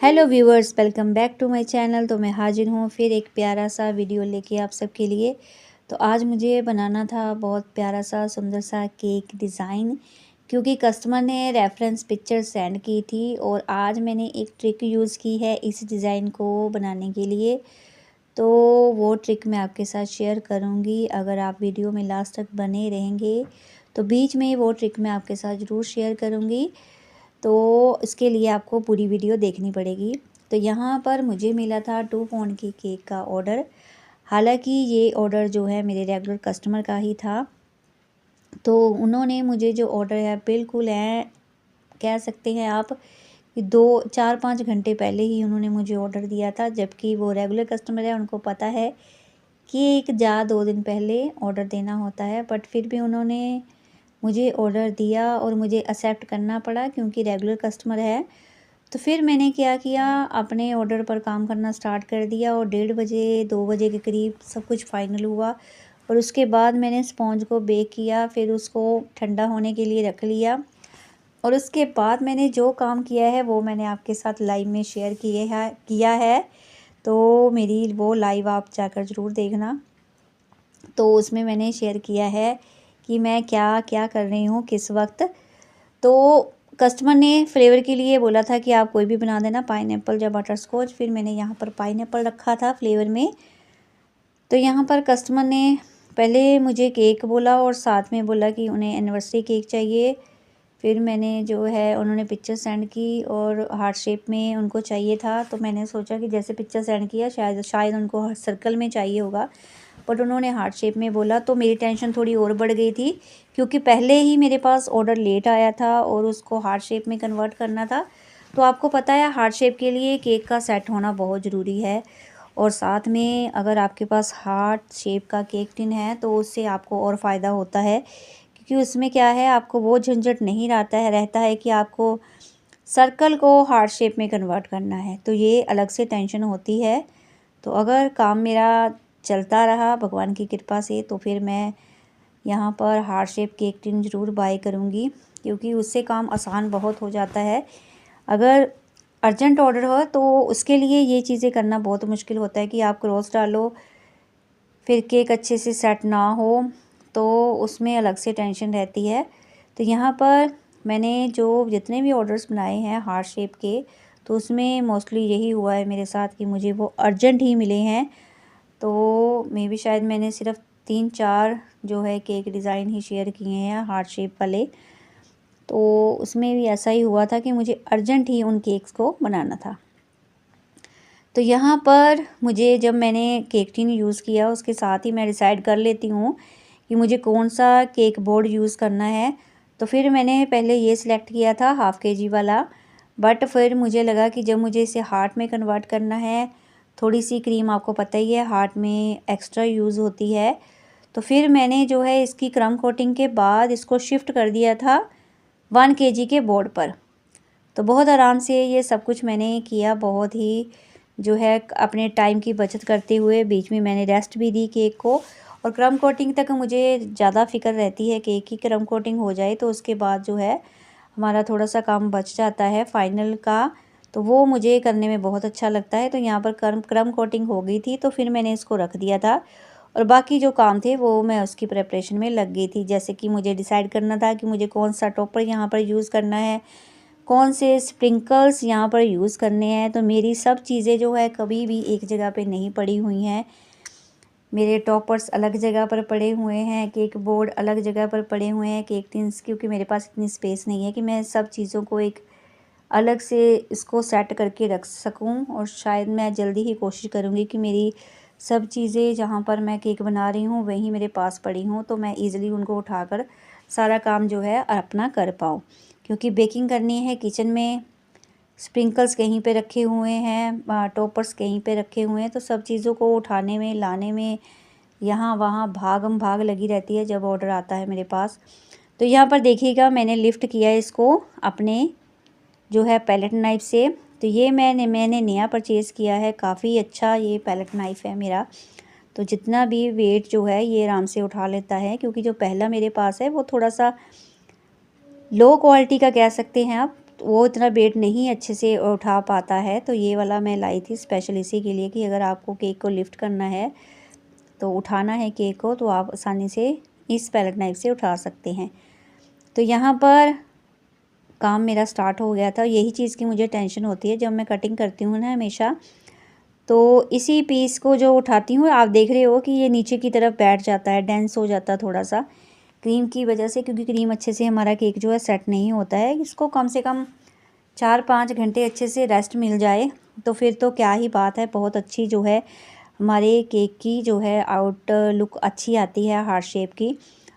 Hello viewers, welcome back to my channel. तो मैं हाजिर हूँ फिर एक प्यारा सा वीडियो लेके आप सबके लिए। तो आज मुझे बनाना था बहुत प्यारा सा सुंदर सा केक डिज़ाइन, क्योंकि कस्टमर ने रेफरेंस पिक्चर सेंड की थी और आज मैंने एक ट्रिक यूज़ की है इस डिज़ाइन को बनाने के लिए। तो वो ट्रिक मैं आपके साथ शेयर करूँगी। अगर आप वीडियो में लास्ट तक बने रहेंगे तो बीच में वो ट्रिक मैं आपके साथ ज़रूर शेयर करूँगी। तो इसके लिए आपको पूरी वीडियो देखनी पड़ेगी। तो यहाँ पर मुझे मिला था 2 पाउंड की केक का ऑर्डर। हालांकि ये ऑर्डर जो है मेरे रेगुलर कस्टमर का ही था। तो उन्होंने मुझे जो ऑर्डर है बिल्कुल है, कह सकते हैं आप कि 2-4-5 घंटे पहले ही उन्होंने मुझे ऑर्डर दिया था, जबकि वो रेगुलर कस्टमर है, उनको पता है कि एक या 2 दिन पहले ऑर्डर देना होता है। बट फिर भी उन्होंने मुझे ऑर्डर दिया और मुझे एक्सेप्ट करना पड़ा क्योंकि रेगुलर कस्टमर है। तो फिर मैंने क्या किया, अपने ऑर्डर पर काम करना स्टार्ट कर दिया और 1:30 2 बजे के करीब सब कुछ फाइनल हुआ। और उसके बाद मैंने स्पॉन्ज को बेक किया, फिर उसको ठंडा होने के लिए रख लिया। और उसके बाद मैंने जो काम किया है वो मैंने आपके साथ लाइव में शेयर किया है। तो मेरी वो लाइव आप जाकर ज़रूर देखना। तो उसमें मैंने शेयर किया है कि मैं क्या क्या कर रही हूँ किस वक्त। तो कस्टमर ने फ्लेवर के लिए बोला था कि आप कोई भी बना देना, पाइनएप्पल या बटरस्कॉच। फिर मैंने यहाँ पर पाइनएप्पल रखा था फ्लेवर में। तो यहाँ पर कस्टमर ने पहले मुझे केक बोला और साथ में बोला कि उन्हें एनिवर्सरी केक चाहिए। फिर मैंने जो है, उन्होंने पिक्चर सेंड की और हार्ट शेप में उनको चाहिए था। तो मैंने सोचा कि जैसे पिक्चर सेंड किया शायद उनको सर्कल में चाहिए होगा, बट उन्होंने हार्ट शेप में बोला। तो मेरी टेंशन थोड़ी और बढ़ गई थी, क्योंकि पहले ही मेरे पास ऑर्डर लेट आया था और उसको हार्ट शेप में कन्वर्ट करना था। तो आपको पता है हार्ट शेप के लिए केक का सेट होना बहुत ज़रूरी है। और साथ में अगर आपके पास हार्ट शेप का केक टिन है तो उससे आपको और फ़ायदा होता है, क्योंकि उसमें क्या है, आपको वो झंझट नहीं रहता है कि आपको सर्कल को हार्ट शेप में कन्वर्ट करना है। तो ये अलग से टेंशन होती है। तो अगर काम मेरा चलता रहा भगवान की कृपा से, तो फिर मैं यहाँ पर हार्ट शेप केक टिन ज़रूर बाय करूँगी, क्योंकि उससे काम आसान बहुत हो जाता है। अगर अर्जेंट ऑर्डर हो तो उसके लिए ये चीज़ें करना बहुत मुश्किल होता है कि आप क्रॉस डालो, फिर केक अच्छे से सेट ना हो, तो उसमें अलग से टेंशन रहती है। तो यहाँ पर मैंने जो जितने भी ऑर्डर्स बनाए हैं हार्ट शेप के, तो उसमें मोस्टली यही हुआ है मेरे साथ कि मुझे वो अर्जेंट ही मिले हैं। तो मे बी शायद मैंने सिर्फ 3-4 जो है केक डिज़ाइन ही शेयर किए हैं हार्ट शेप वाले। तो उसमें भी ऐसा ही हुआ था कि मुझे अर्जेंट ही उन केक्स को बनाना था। तो यहाँ पर मुझे, जब मैंने केक टिन यूज़ किया, उसके साथ ही मैं डिसाइड कर लेती हूँ कि मुझे कौन सा केक बोर्ड यूज़ करना है। तो फिर मैंने पहले ये सिलेक्ट किया था हाफ़ केजी वाला। बट फिर मुझे लगा कि जब मुझे इसे हार्ट में कन्वर्ट करना है, थोड़ी सी क्रीम आपको पता ही है हार्ट में एक्स्ट्रा यूज़ होती है। तो फिर मैंने जो है इसकी क्रम कोटिंग के बाद इसको शिफ्ट कर दिया था 1 केजी के बोर्ड पर। तो बहुत आराम से ये सब कुछ मैंने किया, बहुत ही जो है अपने टाइम की बचत करते हुए। बीच में मैंने रेस्ट भी दी केक को। और क्रम कोटिंग तक मुझे ज़्यादा फ़िक्र रहती है, केक की क्रम कोटिंग हो जाए तो उसके बाद जो है हमारा थोड़ा सा काम बच जाता है फाइनल का। तो वो मुझे करने में बहुत अच्छा लगता है। तो यहाँ पर क्रम कोटिंग हो गई थी, तो फिर मैंने इसको रख दिया था और बाकी जो काम थे वो मैं उसकी प्रिपरेशन में लग गई थी। जैसे कि मुझे डिसाइड करना था कि मुझे कौन सा टॉपर यहाँ पर यूज़ करना है, कौन से स्प्रिंकल्स यहाँ पर यूज़ करने हैं। तो मेरी सब चीज़ें जो है कभी भी एक जगह पे नहीं पड़ी हुई हैं। मेरे टॉपर्स अलग जगह पर पड़े हुए हैं, केक बोर्ड अलग जगह पर पड़े हुए हैं, केक टिन्स, क्योंकि मेरे पास इतनी स्पेस नहीं है कि मैं सब चीज़ों को एक अलग से इसको सेट करके रख सकूं। और शायद मैं जल्दी ही कोशिश करूंगी कि मेरी सब चीज़ें जहां पर मैं केक बना रही हूं वहीं मेरे पास पड़ी हों, तो मैं ईज़िली उनको उठाकर सारा काम जो है अपना कर पाऊँ। क्योंकि बेकिंग करनी है किचन में, स्प्रिंकल्स कहीं पे रखे हुए हैं, टॉपर्स कहीं पे रखे हुए हैं, तो सब चीज़ों को उठाने में, लाने में, यहाँ वहाँ भागम भाग लगी रहती है जब ऑर्डर आता है मेरे पास। तो यहाँ पर देखिएगा मैंने लिफ्ट किया इसको अपने जो है पैलेट नाइफ़ से। तो ये मैंने नया परचेज़ किया है, काफ़ी अच्छा ये पैलेट नाइफ़ है मेरा। तो जितना भी वेट जो है ये आराम से उठा लेता है, क्योंकि जो पहला मेरे पास है वो थोड़ा सा लो क्वालिटी का कह सकते हैं आप। वो इतना वेट नहीं अच्छे से उठा पाता है। तो ये वाला मैं लाई थी स्पेशल इसी के लिए कि अगर आपको केक को लिफ्ट करना है, तो उठाना है केक को, तो आप आसानी से इस पैलेट नाइफ से उठा सकते हैं। तो यहाँ पर काम मेरा स्टार्ट हो गया था। यही चीज़ की मुझे टेंशन होती है जब मैं कटिंग करती हूँ ना हमेशा, तो इसी पीस को जो उठाती हूँ, आप देख रहे हो कि ये नीचे की तरफ बैठ जाता है, डेंस हो जाता है थोड़ा सा क्रीम की वजह से, क्योंकि क्रीम अच्छे से हमारा केक जो है सेट नहीं होता है। इसको कम से कम 4-5 घंटे अच्छे से रेस्ट मिल जाए तो फिर तो क्या ही बात है, बहुत अच्छी जो है हमारे केक की जो है आउट लुक अच्छी आती है हार्ट शेप की।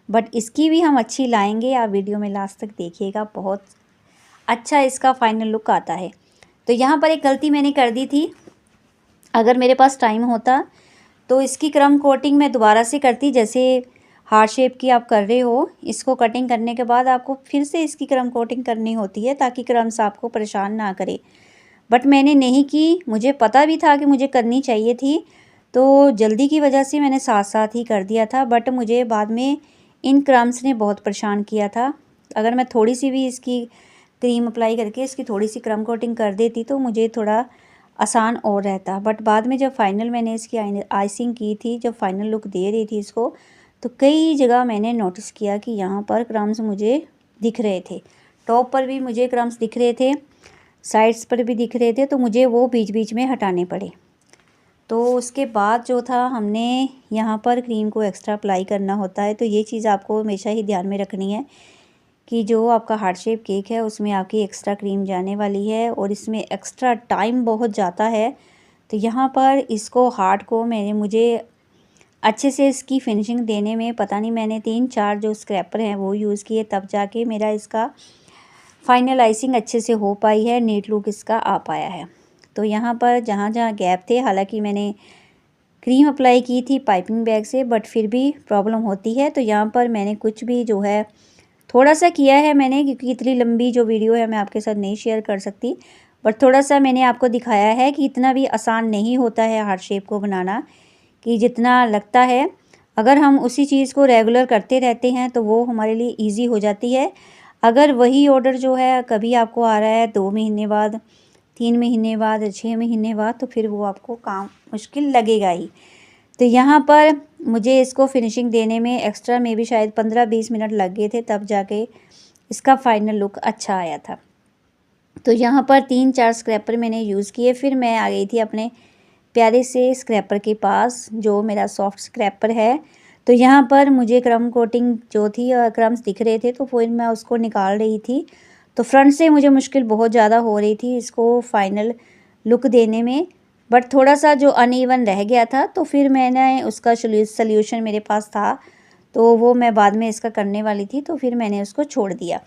बट इसकी भी हम अच्छी लाएंगे, आप वीडियो में लास्ट तक देखिएगा, बहुत अच्छा इसका फाइनल लुक आता है। तो यहाँ पर एक गलती मैंने कर दी थी, अगर मेरे पास टाइम होता तो इसकी क्रम कोटिंग मैं दोबारा से करती, जैसे हार्ट शेप की आप कर रहे हो, इसको कटिंग करने के बाद आपको फिर से इसकी क्रम कोटिंग करनी होती है ताकि क्रम्स आपको परेशान ना करे। बट मैंने नहीं की, मुझे पता भी था कि मुझे करनी चाहिए थी, तो जल्दी की वजह से मैंने साथ साथ ही कर दिया था। बट मुझे बाद में इन क्रम्स ने बहुत परेशान किया था। अगर मैं थोड़ी सी भी इसकी क्रीम अप्लाई करके इसकी थोड़ी सी क्रम कोटिंग कर देती तो मुझे थोड़ा आसान और रहता। बट बाद में जब फाइनल मैंने इसकी आइसिंग की थी, जब फाइनल लुक दे रही थी इसको, तो कई जगह मैंने नोटिस किया कि यहाँ पर क्रम्स मुझे दिख रहे थे। टॉप पर भी मुझे क्रम्स दिख रहे थे, साइड्स पर भी दिख रहे थे, तो मुझे वो बीच बीच में हटाने पड़े। तो उसके बाद जो था, हमने यहाँ पर क्रीम को एक्स्ट्रा अप्लाई करना होता है। तो ये चीज़ आपको हमेशा ही ध्यान में रखनी है कि जो आपका हार्ट शेप केक है उसमें आपकी एक्स्ट्रा क्रीम जाने वाली है और इसमें एक्स्ट्रा टाइम बहुत जाता है। तो यहाँ पर इसको हार्ट को मुझे अच्छे से इसकी फिनिशिंग देने में, पता नहीं मैंने 3-4 जो स्क्रैपर हैं वो यूज़ किए, तब जाके मेरा इसका फाइनल आइसिंग अच्छे से हो पाई है, नीट लुक इसका आ पाया है। तो यहाँ पर जहाँ जहाँ गैप थे, हालांकि मैंने क्रीम अप्लाई की थी पाइपिंग बैग से, बट फिर भी प्रॉब्लम होती है। तो यहाँ पर मैंने कुछ भी जो है थोड़ा सा किया है मैंने, क्योंकि इतनी लंबी जो वीडियो है मैं आपके साथ नहीं शेयर कर सकती, बट थोड़ा सा मैंने आपको दिखाया है कि इतना भी आसान नहीं होता है हार्ट शेप को बनाना कि जितना लगता है। अगर हम उसी चीज़ को रेगुलर करते रहते हैं तो वो हमारे लिए ईजी हो जाती है। अगर वही ऑर्डर जो है कभी आपको आ रहा है 2 महीने बाद, 3 महीने बाद, 6 महीने बाद, तो फिर वो आपको काम मुश्किल लगेगा ही। तो यहाँ पर मुझे इसको फिनिशिंग देने में एक्स्ट्रा में भी शायद 15-20 मिनट लग गए थे, तब जाके इसका फाइनल लुक अच्छा आया था। तो यहाँ पर 3-4 स्क्रैपर मैंने यूज़ किए, फिर मैं आ गई थी अपने प्यारे से स्क्रैपर के पास, जो मेरा सॉफ्ट स्क्रैपर है। तो यहाँ पर मुझे क्रम कोटिंग जो थी, क्रम्स दिख रहे थे, तो फिर मैं उसको निकाल रही थी। तो फ्रंट से मुझे मुश्किल बहुत ज़्यादा हो रही थी इसको फाइनल लुक देने में, बट थोड़ा सा जो अनइवन रह गया था, तो फिर मैंने उसका सल्यूशन मेरे पास था, तो वो मैं बाद में इसका करने वाली थी, तो फिर मैंने उसको छोड़ दिया।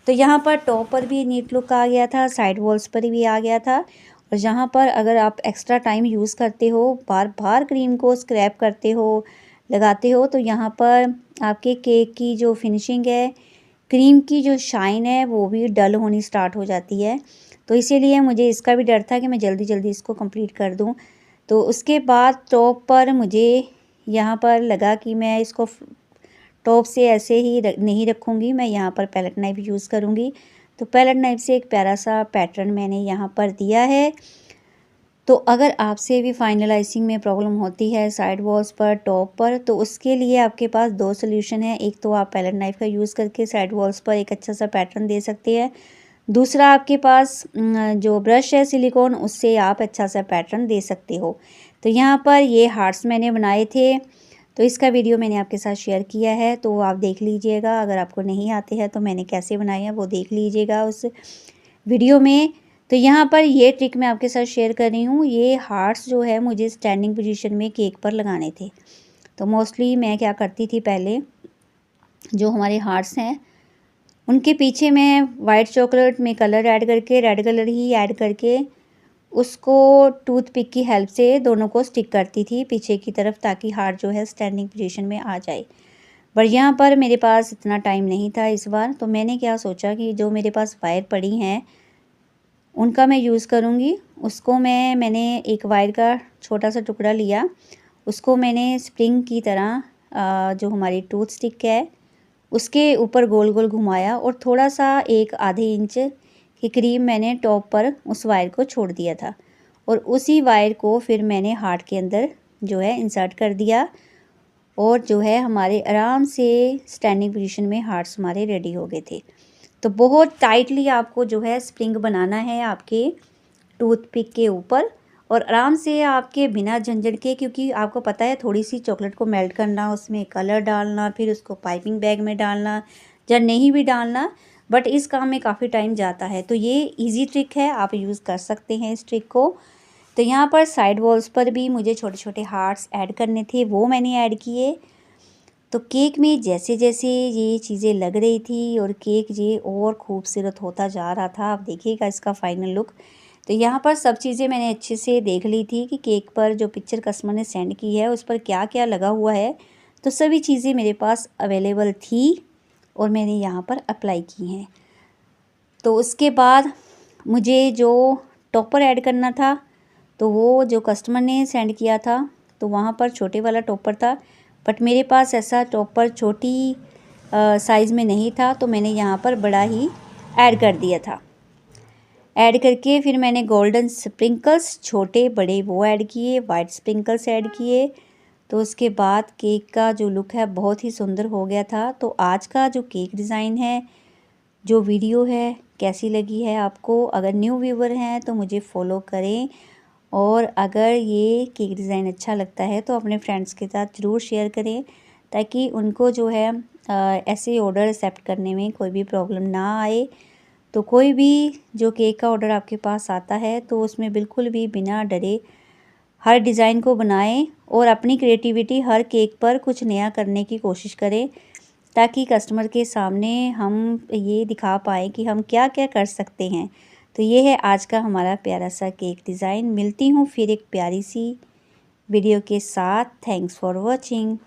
तो यहाँ पर टॉप पर भी नीट लुक आ गया था, साइड वॉल्स पर भी आ गया था। और यहाँ पर अगर आप एक्स्ट्रा टाइम यूज़ करते हो, बार बार क्रीम को स्क्रैप करते हो, लगाते हो, तो यहाँ पर आपके केक की जो फिनिशिंग है, क्रीम की जो शाइन है, वो भी डल होनी स्टार्ट हो जाती है। तो इसीलिए मुझे इसका भी डर था कि मैं जल्दी जल्दी इसको कंप्लीट कर दूं। तो उसके बाद टॉप पर मुझे यहाँ पर लगा कि मैं इसको टॉप से ऐसे ही नहीं रखूँगी, मैं यहाँ पर पैलेट नाइफ यूज़ करूँगी। तो पैलेट नाइफ से एक प्यारा सा पैटर्न मैंने यहाँ पर दिया है। तो अगर आपसे भी फाइनलाइजिंग में प्रॉब्लम होती है साइड वॉल्स पर, टॉप पर, तो उसके लिए आपके पास 2 सॉल्यूशन है। एक तो आप पैलेट नाइफ का यूज़ करके साइड वॉल्स पर एक अच्छा सा पैटर्न दे सकते हैं। दूसरा आपके पास जो ब्रश है सिलिकॉन, उससे आप अच्छा सा पैटर्न दे सकते हो। तो यहाँ पर ये हार्ट्स मैंने बनाए थे, तो इसका वीडियो मैंने आपके साथ शेयर किया है, तो आप देख लीजिएगा। अगर आपको नहीं आते हैं तो मैंने कैसे बनाए हैं वो देख लीजिएगा उस वीडियो में। तो यहाँ पर ये ट्रिक मैं आपके साथ शेयर कर रही हूँ। ये हार्ट्स जो है मुझे स्टैंडिंग पोजीशन में केक पर लगाने थे। तो मोस्टली मैं क्या करती थी, पहले जो हमारे हार्ट्स हैं उनके पीछे मैं वाइट चॉकलेट में कलर ऐड करके, रेड कलर ही ऐड करके, उसको टूथपिक की हेल्प से दोनों को स्टिक करती थी पीछे की तरफ, ताकि हार्ट जो है स्टैंडिंग पोजीशन में आ जाए। पर यहाँ पर मेरे पास इतना टाइम नहीं था इस बार, तो मैंने क्या सोचा कि जो मेरे पास वायर पड़ी हैं उनका मैं यूज़ करूँगी। उसको मैंने एक वायर का छोटा सा टुकड़ा लिया, उसको मैंने स्प्रिंग की तरह जो हमारी टूथ स्टिक है उसके ऊपर गोल गोल घुमाया और थोड़ा सा 1 आधे इंच के करीब मैंने टॉप पर उस वायर को छोड़ दिया था और उसी वायर को फिर मैंने हार्ट के अंदर जो है इंसर्ट कर दिया और जो है हमारे आराम से स्टैंडिंग पोजीशन में हार्ट्स हमारे रेडी हो गए थे। तो बहुत टाइटली आपको जो है स्प्रिंग बनाना है आपके टूथपिक के ऊपर और आराम से आपके बिना झंझट के, क्योंकि आपको पता है थोड़ी सी चॉकलेट को मेल्ट करना, उसमें कलर डालना, फिर उसको पाइपिंग बैग में डालना या नहीं भी डालना, बट इस काम में काफ़ी टाइम जाता है। तो ये इजी ट्रिक है, आप यूज़ कर सकते हैं इस ट्रिक को। तो यहाँ पर साइड वॉल्स पर भी मुझे छोटे छोटे हार्ट्स ऐड करने थे, वो मैंने ऐड किए। तो केक में जैसे जैसे ये चीज़ें लग रही थी और केक ये और खूबसूरत होता जा रहा था, आप देखिएगा इसका फाइनल लुक। तो यहाँ पर सब चीज़ें मैंने अच्छे से देख ली थी कि केक पर जो पिक्चर कस्टमर ने सेंड की है उस पर क्या क्या लगा हुआ है। तो सभी चीज़ें मेरे पास अवेलेबल थी और मैंने यहाँ पर अप्लाई की हैं। तो उसके बाद मुझे जो टॉपर ऐड करना था तो वो जो कस्टमर ने सेंड किया था तो वहाँ पर छोटे वाला टॉपर था, बट मेरे पास ऐसा टॉपर छोटी साइज़ में नहीं था, तो मैंने यहाँ पर बड़ा ही ऐड कर दिया था। ऐड करके फिर मैंने गोल्डन स्प्रिंकल्स छोटे बड़े वो ऐड किए, वाइट स्प्रिंकल्स ऐड किए। तो उसके बाद केक का जो लुक है बहुत ही सुंदर हो गया था। तो आज का जो केक डिज़ाइन है, जो वीडियो है, कैसी लगी है आपको? अगर न्यू व्यूवर हैं तो मुझे फॉलो करें और अगर ये केक डिज़ाइन अच्छा लगता है तो अपने फ्रेंड्स के साथ ज़रूर शेयर करें, ताकि उनको जो है ऐसे ऑर्डर एक्सेप्ट करने में कोई भी प्रॉब्लम ना आए। तो कोई भी जो केक का ऑर्डर आपके पास आता है तो उसमें बिल्कुल भी बिना डरे हर डिज़ाइन को बनाएं और अपनी क्रिएटिविटी हर केक पर कुछ नया करने की कोशिश करें, ताकि कस्टमर के सामने हम ये दिखा पाएँ कि हम क्या क्या कर सकते हैं। तो ये है आज का हमारा प्यारा सा केक डिज़ाइन। मिलती हूँ फिर एक प्यारी सी वीडियो के साथ। Thanks for watching.